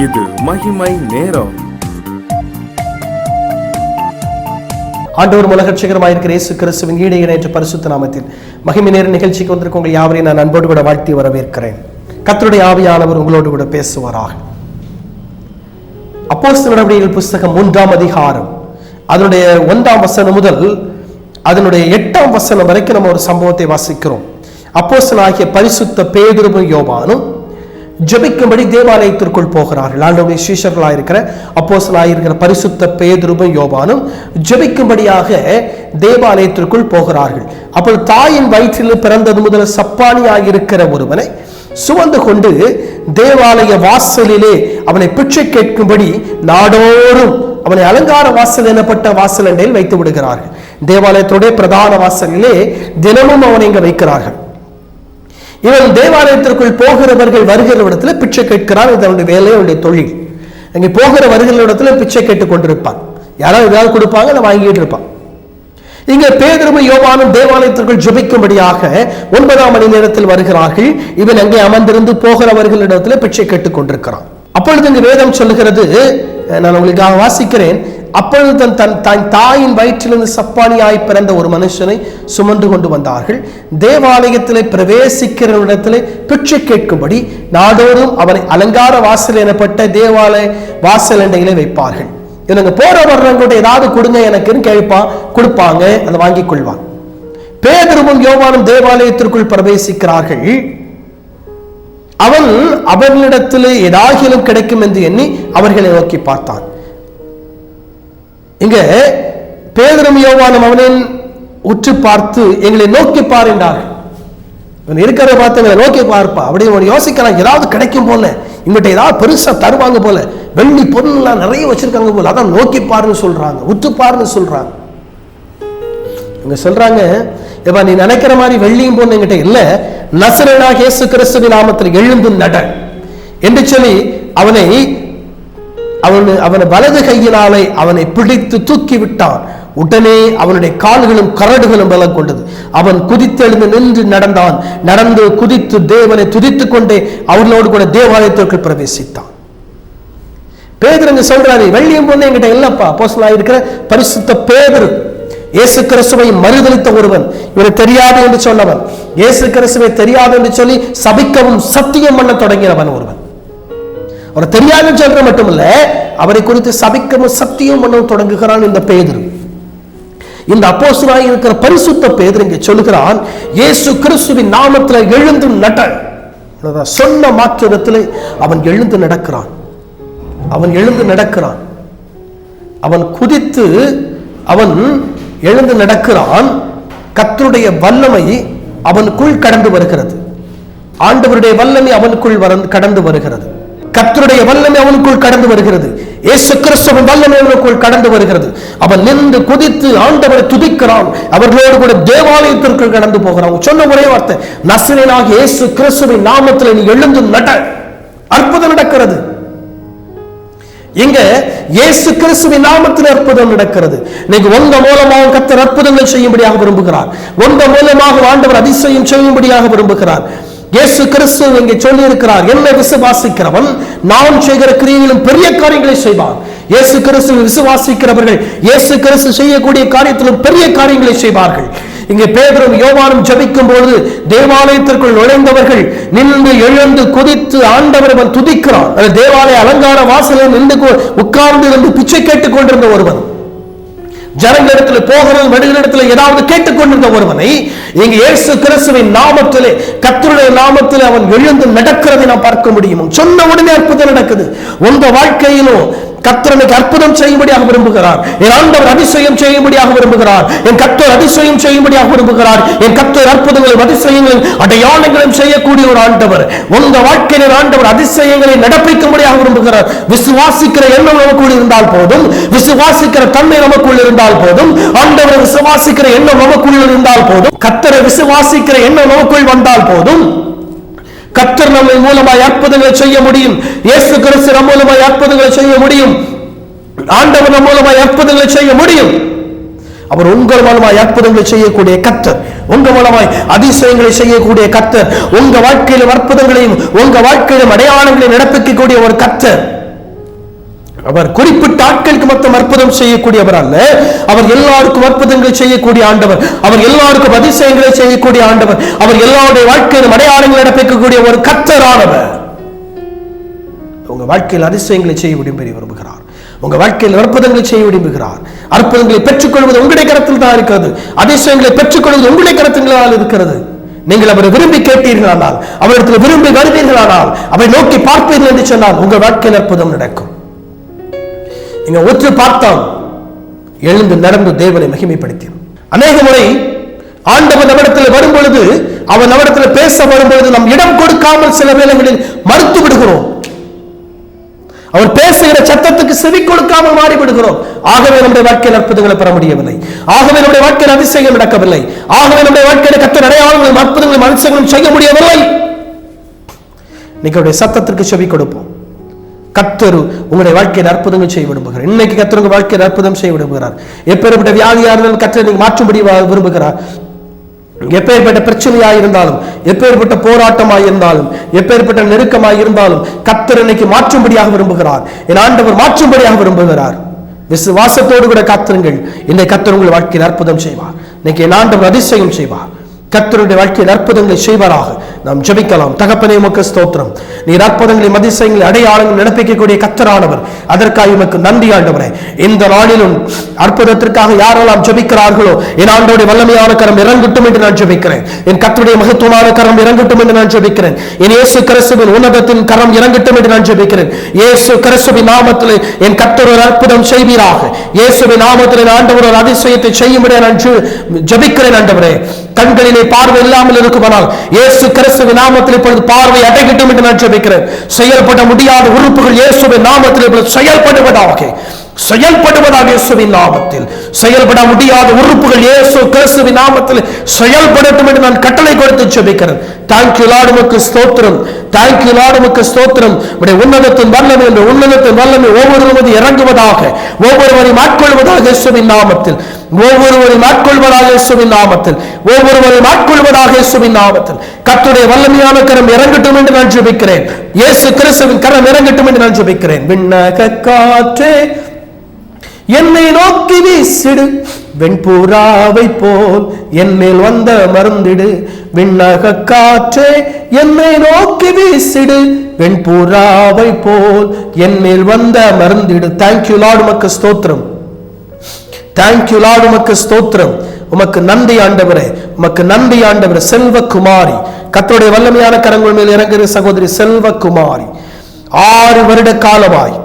இது மகிமை நேரம். ஆண்டவர் உலகரட்சகருமாயிருக்கிற இயேசு கிறிஸ்துவின் ஈடு இணையற்ற பரிசுத்த நாமத்தில் மகிமை நேர நிகழ்ச்சிக்கு வந்திருக்க உங்கள் யாவரையும் நான் அன்போடு கூட வாழ்த்தி வரவேற்கிறேன். கர்த்தருடைய ஆவியானவர் உங்களோடு கூட பேசுவாராக. அப்போஸ்தலர் நடவடிக்கைகள் புஸ்தகம் 3ஆம் அதிகாரம் அதனுடைய 1ஆம் வசனம் முதல் அதனுடைய 8ஆம் வசனம் வரைக்கும் நம்ம ஒரு சம்பவத்தை வாசிக்கிறோம். அப்போஸ்தலனாகிய பரிசுத்த பேதுருவும் யோவானும் ஜெபிக்கும்படி தேவாலயத்திற்குள் போகிறார்கள். ஆண்டவருடைய சீஷர்களாயிருக்கிற அப்போஸ்தலனாயிருக்கிற பரிசுத்த பேதுருவும் யோவானும் ஜெபிக்கும்படியாக தேவாலயத்திற்குள் போகிறார்கள். அப்பொழுது தாயின் வயிற்றில் பிறந்தது முதல் சப்பானியாயிருக்கிற ஒருவனை சுமந்து கொண்டு தேவாலய வாசலிலே அவனை பிச்சை கேட்கும்படி நாடோறும் அவனை அலங்கார வாசல் எனப்பட்ட வாசல் அண்டையில் வைத்து விடுகிறார்கள். தேவாலயத்துடைய பிரதான வாசலிலே தினமும் அவனை இங்க வைக்கிறார்கள். இவன் தேவாலயத்திற்குள் போகிறவர்கள் வருகிற இடத்துல பிச்சை கேட்கிறான். இது அவனுடைய வேலை, அவனுடைய தொழில். அங்கே போகிற வருகிற இடத்துல பிச்சை கேட்டுக் கொண்டிருப்பான். யாராவது ஏதாவது கொடுப்பாங்க, அதை வாங்கிட்டு இருப்பான். இங்க பேதுருவும் யோவானும் தேவாலயத்திற்குள் ஜெபிக்கும்படியாக 9ஆம் மணி நேரத்தில் வருகிறார்கள். இவன் அங்கே அமர்ந்திருந்து போகிறவர்கள் இடத்துல பிச்சை கேட்டுக் கொண்டிருக்கிறான். அப்பொழுது இந்த வேதம் சொல்லுகிறது, நான் உங்களுக்காக வாசிக்கிறேன். அப்பொழுது தன் தாயின் வயிற்றிலிருந்து சப்பானியாய் பிறந்த ஒரு மனுஷனை சுமந்து கொண்டு வந்தார்கள். தேவாலயத்திலே பிரவேசிக்கிற இடத்திலே பிச்சை கேட்கும்படி நாடோறும் அவனை அலங்கார வாசல் எனப்பட்ட தேவாலய வாசல் அண்டையிலே வைப்பார்கள். இவங்க போற வர்றவங்க ஏதாவது கொடுங்க எனக்குன்னு கேட்பான், கொடுப்பாங்க, அதை வாங்கிக் கொள்வான். பேதுருவும் யோவானும் தேவாலயத்திற்குள் பிரவேசிக்கிறார்கள். அவன் அவர்களிடத்திலே ஏதாகிலும் கிடைக்கும் என்று எண்ணி அவர்களை நோக்கி பார்த்தான். இங்க பேதுரும் யோவானும் அவனை உற்று பார்த்து எங்களை நோக்கி பார் என்றார்கள். இவன் இருக்கிறத பார்த்து எங்களை நோக்கி பார்ப்பா அப்படி ஒரு யோசிக்கிறான். ஏதாவது கிடைக்கும் போல, இவங்கிட்ட ஏதாவது பெருசா தருவாங்க போல, வெள்ளி பொருள்லாம் நிறைய வச்சிருக்காங்க போல, அதான் நோக்கி பாருன்னு சொல்றாங்க, உற்று பாருன்னு சொல்றாங்க. இவங்க சொல்றாங்க, ஏப்பா நீ நினைக்கிற மாதிரி வெள்ளியும் பொண்ணு என்கிட்ட இல்ல, நசரேயனாகிய இயேசு கிறிஸ்துவின் நாமத்தில் எழுந்து நட என்று சொல்லி அவனை வலது கையினாலே அவனை பிடித்து தூக்கி விட்டான். உடனே அவனுடைய கால்களும் கரடுகளும் பலம் கொண்டது. அவன் குதித்தெழுந்து நின்று நடந்தான். நடந்து குதித்து தேவனை துதித்துக் கொண்டே அவர்களோடு கூட தேவாலயத்திற்குள் பிரவேசித்தான். பேதுரு சொல்றாரு, வெள்ளியும் பொண்ணு என்கிட்ட இல்லப்பா. அப்போஸ்தலனாய் இருக்கிற பரிசுத்த பேதுரு, இயேசு கிறிஸ்துவை மறுதலித்த ஒருவன், இவனை தெரியாது என்று சொன்னவன், இயேசு கிறிஸ்துவை தெரியாது என்று சொல்லி சபிக்கவும் சத்தியம் பண்ண தொடங்கினவன் ஒருவன். அவர் தெரியாதுன்னு சொல்ற மட்டுமல்ல, அவரை குறித்து சபிக்கவும் சத்தியம் பண்ண தொடங்குகிறான் இந்த பேதுரு. இந்த அப்போஸ்தலனாய் இருக்கிற பரிசுத்த பேதுரு இங்கே சொல்லுகிறான், இயேசு கிறிஸ்துவின் நாமத்தில் எழுந்து நட. சொன்ன மாத்திரத்தில் அவன் எழுந்து நடக்கிறான். அவன் குதித்து அவன் எழுந்து நடக்கிறான். கர்த்தருடைய வல்லமை அவனுக்குள் கடந்து வருகிறது. ஆண்டவருடைய வல்லமை அவனுக்குள் கடந்து வருகிறது. கர்த்தருடைய வல்லமை அவனுக்குள் கடந்து வருகிறது. இயேசு கிறிஸ்துவின் வல்லமை அவனுக்குள் கடந்து வருகிறது. அவன் நின்று குதித்து ஆண்டவரை துதிக்கிறான். அவர்களோடு கூட தேவாலயத்திற்குள் கடந்து போகிறான். சொன்ன ஒரே வார்த்தை, நசரேயனாகிய இயேசு கிறிஸ்துவின் நாமத்தில் நீ எழுந்து நட. அற்புதம் நடக்கிறது. இங்க இயேசு கிறிஸ்துவின் நாமத்தில் அற்புதம் நடக்கிறது. நீங்க உங்க மூலமாக கர்த்தர் அற்புதங்கள் செய்யும்படியாக விரும்புகிறார். உங்க மூலமாக ஆண்டவர் அதிசயம் செய்யும்படியாக விரும்புகிறார். இயேசு கிறிஸ்து இங்கே சொல்லி இருக்கிறார், என்னை விசுவாசிக்கிறவன் நான் செய்கிற கிரியையிலும் பெரிய காரியங்களை செய்வான். இயேசு கிறிஸ்துவை விசுவாசிக்கிறவர்கள் இயேசு கிறிஸ்து செய்யக்கூடிய காரியத்திலும் பெரிய காரியங்களை செய்வார்கள். இங்கே பேதுரும் யோவானும் ஜெபிக்கும் பொழுது தேவாலயத்திற்குள் நுழைந்தவர்கள் நின்று எழுந்து குதித்து ஆண்டவரை துதிக்கிறான். தேவாலய அலங்கார வாசலில் நின்று உட்கார்ந்து இருந்து பிச்சை கேட்டுக் கொண்டிருந்த ஒருவன், ஜனங்களிடத்தில் போகிறது வழிகளிடத்தில் ஏதாவது கேட்டுக்கொண்டிருந்த ஒருவனை இங்க இயேசு கிறிஸ்துவின் நாமத்திலே, கர்த்தருடைய நாமத்திலே அவன் எழுந்து நடக்கிறதை நாம் பார்க்க முடியும். சொன்ன உடனே அற்புதம் நடக்குது. உங்க வாழ்க்கையிலும் கர்த்தர் அற்புதம் செய்யும்படியாக விரும்புகிறார். என் ஆண்டவர் அதிசயம் செய்யும்படியாக விரும்புகிறார். என் கர்த்தர் அதிசயம் செய்யும்படியாக விரும்புகிறார். என் கர்த்தர் அற்புதங்களையும் அதிசயங்களையும் அடையாளங்களையும் செய்யக்கூடிய ஒரு ஆண்டவர். உங்க வாழ்க்கையில் ஆண்டவர் அதிசயங்களை நடப்பிக்கும்படியாக விரும்புகிறார். விசுவாசிக்கிற எண்ணம் நமக்குள் இருந்தால் போதும், விசுவாசிக்கிற தன்மை நமக்குள் இருந்தால் போதும், ஆண்டவரை விசுவாசிக்கிற எண்ணம் நமக்குள் இருந்தால் போதும், கர்த்தரை விசுவாசிக்கிற எண்ணம் நமக்குள் வந்தால் போதும், கர்த்தர் நம்மை மூலமாய் அற்புதங்களை செய்ய முடியும். இயேசு கிறிஸ்து நம் மூலமாய் அற்புதங்களை செய்ய முடியும். ஆண்டவர் நம் மூலமாய் அற்புதங்களை செய்ய முடியும். அவர் உங்கள் மூலமாய் அற்புதங்களை செய்யக்கூடிய கர்த்தர், உங்க மூலமாய் அதிசயங்களை செய்யக்கூடிய கர்த்தர், உங்க வாழ்க்கையிலும் அற்புதங்களையும் உங்க வாழ்க்கையிலும் அடையாளங்களையும் நடப்பிக்கக்கூடிய ஒரு கர்த்தர். அவர் குறிப்பிட்ட ஆட்களுக்கு மொத்தம் அற்புதம் செய்யக்கூடியவர் அல்ல. அவர் எல்லாருக்கும் அற்புதங்களை செய்யக்கூடிய ஆண்டவர். அவர் எல்லாருக்கும் அதிசயங்களை செய்யக்கூடிய ஆண்டவர். அவர் எல்லாருடைய வாழ்க்கையிலும் அடையாளங்களை நடப்பிக்கக்கூடிய ஒரு கர்த்தரானவர். உங்க வாழ்க்கையில் அதிசயங்களை செய்ய விரும்புகிறார். உங்க வாழ்க்கையில் அற்புதங்களை செய்ய விரும்புகிறார். அற்புதங்களை பெற்றுக்கொள்வது உங்களுடைய கரத்தில் தான் இருக்கிறது. அதிசயங்களை பெற்றுக்கொள்வது உங்களுடைய கரத்தில் இருக்கிறது. நீங்கள் அவரை விரும்பி கேட்டீர்களானால், அவரிடத்தில் விரும்பி வருவீர்களானால், அவரை நோக்கி பார்ப்பீர்கள் என்று சொன்னால் உங்கள் வாழ்க்கையில் அற்புதம் நடக்கும். நீங்க ஒற்று பார்த்தால் எழுந்து நடந்து தேவனை மகிமைப்படுத்தி. அநேக முறை ஆண்டவன் நம்மிடத்தில் வரும்பொழுது, அவன் நம்மிடத்தில் பேச வரும்பொழுது நம் இடம் கொடுக்காமல் சில வேளைகளில் மறுத்து விடுகிறோம். அவர் பேசுகிற சத்தத்துக்கு செவி கொடுக்காமல் மாறிவிடுகிறோம். ஆகவே நம்முடைய வாழ்க்கையில் அற்புதங்களை பெற முடியவில்லை. ஆகவே நம்முடைய வாழ்க்கையில் அதிசயங்கள் நடக்கவில்லை. ஆகவே நம்முடைய வாழ்க்கையில் கர்த்தர் அடையாளங்களும் அற்புதங்களும் அதிசயங்களும் செய்ய முடியவில்லை. இன்னைக்கு சத்தத்திற்கு செவி கொடுப்போம். கர்த்தர் உங்களுடைய வாழ்க்கையில் அற்புதங்கள் செய்ய விரும்புகிறார். இன்னைக்கு கர்த்தர் உங்கள் வாழ்க்கையில் அற்புதம் செய்ய விரும்புகிறார். எப்பேற்பட்ட வியாதியா இருந்தாலும் கர்த்தர் நீங்க மாற்றும்படி விரும்புகிறார். எப்பேற்பட்ட பிரச்சனையாக இருந்தாலும், எப்பேற்பட்ட போராட்டமாக இருந்தாலும், எப்பேற்பட்ட நெருக்கமாக இருந்தாலும் கர்த்தர் இன்னைக்கு மாற்றும்படியாக விரும்புகிறார். என் ஆண்டவர் மாற்றும்படியாக விரும்புகிறார். விசுவாசத்தோடு கூட காத்திருங்கள். இன்னைக்கு கர்த்தர் உங்கள் வாழ்க்கையில் அற்புதம் செய்வார். இன்னைக்கு என் ஆண்டவர் அதிசயம் செய்வார். கர்த்தருடைய வாழ்க்கையில் அற்புதங்களை செய்வாராக. நாம் ஜெபிக்கலாம். தகப்பனே, உமக்கு ஸ்தோத்திரம். நீர் அற்புதங்களை, அதிசயங்களை, அடையாளங்கள் நடப்பிக்கக்கூடிய கர்த்தரானவர். அதற்காக உமக்கு நன்றி ஆண்டவரே. இந்த நாளிலும் அற்புதத்திற்காக யாரெல்லாம் ஜெபிக்கிறார்களோ என் ஆண்டவருடைய வல்லமையான கரம் இறங்கட்டும் என்று நான் ஜெபிக்கிறேன். என் கர்த்தருடைய மகத்துவமான கரம் இறங்கட்டும் என்று நான் ஜெபிக்கிறேன். என் இயேசு கிறிஸ்துவின் உன்னதத்தின் கரம் இறங்கட்டும் என்று நான் ஜெபிக்கிறேன். இயேசு கிறிஸ்துவின் நாமத்தில் என் கர்த்தர் ஒரு அற்புதம் செய்வீராக. இயேசுவின் நாமத்தில் ஆண்டவர் ஒரு அதிசயத்தை செய்யும்படி நான் ஜெபிக்கிறேன் ஆண்டவரே. கண்களிலே பார்வை இல்லாமல் இருக்குமானால் இயேசு கிறிஸ்துவின் நாமத்தில் இப்பொழுது பார்வை அடையட்டும் என்று நான் ஜெபிக்கிறேன். செயல்பட முடியாத உறுப்புகள் இயேசுவின் நாமத்தில் இப்பொழுது செயல்படுவதாக. இயேசுவின் நாமத்தில் செயல்பட முடியாத உறுப்புகள் இயேசு கிறிஸ்துவின் நாமத்தில் செயல்படட்டும் என்று நான் கட்டளை கொடுத்து ஜெபிக்கிறேன். தேங்க்யூ லார்ட், உமக்கு ஸ்தோத்திரம். தேங்க்யூ லார்ட், உமக்கு ஸ்தோத்திரம். உம்முடைய உன்னதத்தின் வல்லமை, என்ற உன்னதத்தின் வல்லமை ஒவ்வொருவரும் இறங்குவதாக, ஒவ்வொருவரையும் ஆட்கொள்வதாக இயேசுவின் நாமத்தில். ஒவ்வொருவரையும் ஆட்கொள்வதாக இயேசுவின் நாமத்தில். ஒவ்வொருவரையும் ஆட்கொள்வதாக இயேசுவின் நாமத்தில். கர்த்தருடைய வல்லமையான கரம் இறங்கட்டும் என்று நான் ஜெபிக்கிறேன். இயேசு கிறிஸ்துவின் கரம் இறங்கட்டும் என்று நான் ஜெபிக்கிறேன். விண்ணக காற்றே என்னை நோக்கி வீசிடு, வெண்புறாவை போல் என் மேல் வந்த மருந்திடு. விண்ணக காற்றே என்னை நோக்கி வீசிடு, வெண்புறாவை போல் என் மேல் வந்த மருந்திடு. தேங்க்யூ லார்ட், உமக்கு ஸ்தோத்திரம். தேங்க்யூ லார்ட், உமக்கு ஸ்தோத்திரம். உமக்கு நன்றி ஆண்டவரே, உமக்கு நன்றி ஆண்டவரே. செல்வகுமாரி, கர்த்தருடைய வல்லமையான கரங்கள் மேல் இறங்குகிற சகோதரி செல்வகுமாரி 6 வருட காலமாய்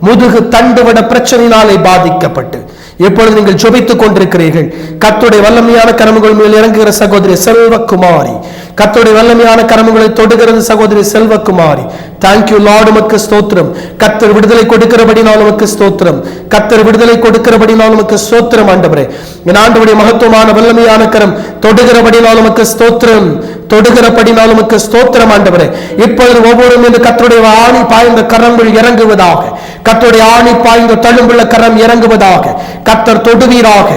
முதுகு தண்டுவட பிரச்சனையினாலே பாதிக்கப்பட்டு எப்பொழுது நீங்கள் ஜெபித்துக் கொண்டிருக்கிறீர்கள். கர்த்தருடைய வல்லமையான கரங்கள் மேல் இறங்குகிற சகோதரி செல்வகுமாரி, கர்த்தருடைய வல்லமையான கரங்களை தொடுகிறது சகோதரி செல்வகுமாரி. தேங்க்யூ லார்ட், உமக்கு ஸ்தோத்திரம். கர்த்தர் விடுதலை கொடுக்கிறபடினால் உமக்கு ஸ்தோத்திரம். கர்த்தர் விடுதலை கொடுக்கிறபடினால் உமக்கு ஸ்தோத்திரம் ஆண்டவரே. என் ஆண்டவருடைய மகத்துவமான வல்லமையான கரம் தொடுகிறபடினால் உமக்கு ஸ்தோத்திரம். தொடுகிறபடினால் உமக்கு ஸ்தோத்திரம் ஆண்டவரே. இப்பொழுது ஒவ்வொரு மீது கர்த்தருடைய ஆணி பாய்ந்த கரங்கள் இறங்குவதாக. கர்த்தருடைய ஆணி பாய்ந்த தழும்புள்ள கரம் இறங்குவதாக. கர்த்தர் தொடுவீராக.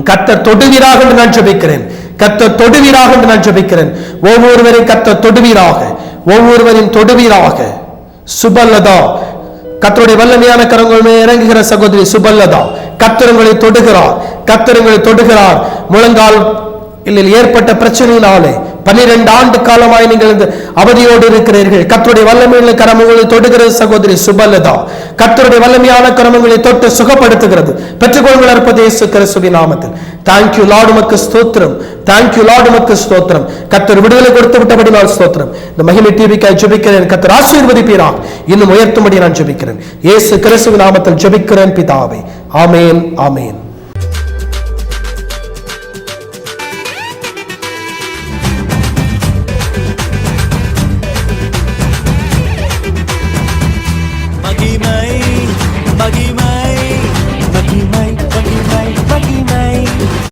கர்த்தர் தொடுவீராக என்று நான் ஜெபிக்கிறேன். கர்த்தர் தொடுவீராக என்று நான் ஜெபிக்கிறேன். ஒவ்வொருவரையும் கர்த்தர் தொடுவீராக. ஒவ்வொருவரின் தொடுவீராக. சுபல்லதா, கர்த்தருடைய வல்லமையான கரங்கள் மேல் இறங்குகிற சகோதரி சுபல்லதா, கர்த்தரங்களை தொடுகிறார். கர்த்தரங்களை தொடுகிறார். முழங்கால் ஏற்பட்ட பிரச்சனையினாலே 12 ஆண்டு காலமாய் நீங்கள் இந்த அவதியோடு இருக்கிறீர்கள். கர்த்தருடைய வல்லமையான கரங்களை தொடுகிறது சகோதரி சுபல்லதா. கர்த்தருடைய வல்லமையான கரங்களை தொட்டு சுகப்படுத்துகிறது. பெற்றுக்கொள்ளுங்கள் அற்புத இயேசு கிறிஸ்துவின் நாமத்தில். தேங்க்யூ லார்ட், உமக்கு ஸ்தோத்திரம். தேங்க்யூ லார்ட், உமக்கு ஸ்தோத்திரம். கர்த்தர் விடுதலை கொடுத்து விட்டபடினால் ஸ்தோத்திரம். இந்த மகிமை டிவிக்காய் ஜெபிக்கிறேன். கர்த்தர் ஆசீர்வதிப்பீராக. இன்னும் உயர்த்தும்படி நான் ஜெபிக்கிறேன். இயேசு கிறிஸ்துவின் நாமத்தில் ஜெபிக்கிறேன் பிதாவே. ஆமென், ஆமென்.